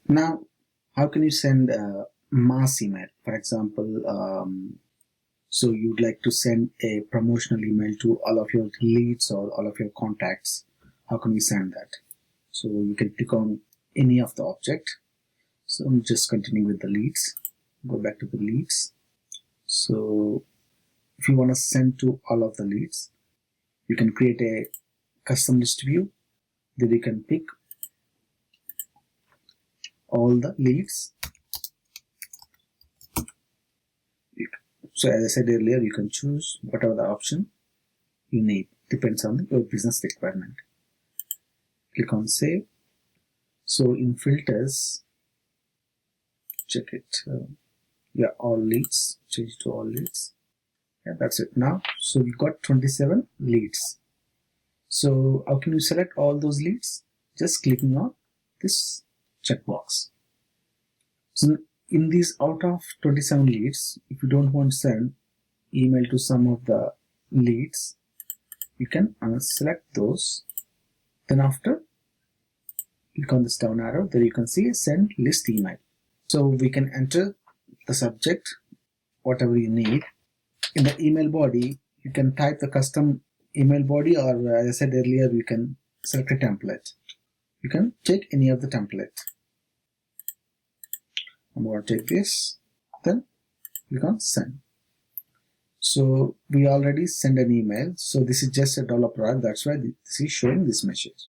Now, how can you send a mass email? For example, so you'd like to send a promotional email to all of your leads or all of your contacts. How can we send that? So you can click on any of the object. So I'm just continuing with the leads. Go back to the leads. So if you want to send to all of the leads, you can create a custom list view. Then you can pick all the leads. So as I said earlier, you can choose whatever the option you need. Depends on your business requirement. Click on save. So in filters, check it. Yeah, all leads. Change to all leads. Yeah, that's it now. So we got 27 leads. So how can you select all those leads? Just clicking on this checkbox. So in these out of 27 leads, if you don't want to send email to some of the leads, you can unselect those. Then after, click on this down arrow. There you can see send list email. So we can enter the subject, whatever you need. In the email body, you can type the custom email body, or as I said earlier, you can select a template. You can take any of the template. I'm going to take this, then click on send. So we already send an email. So this is just a dollar product. That's why this is showing this message.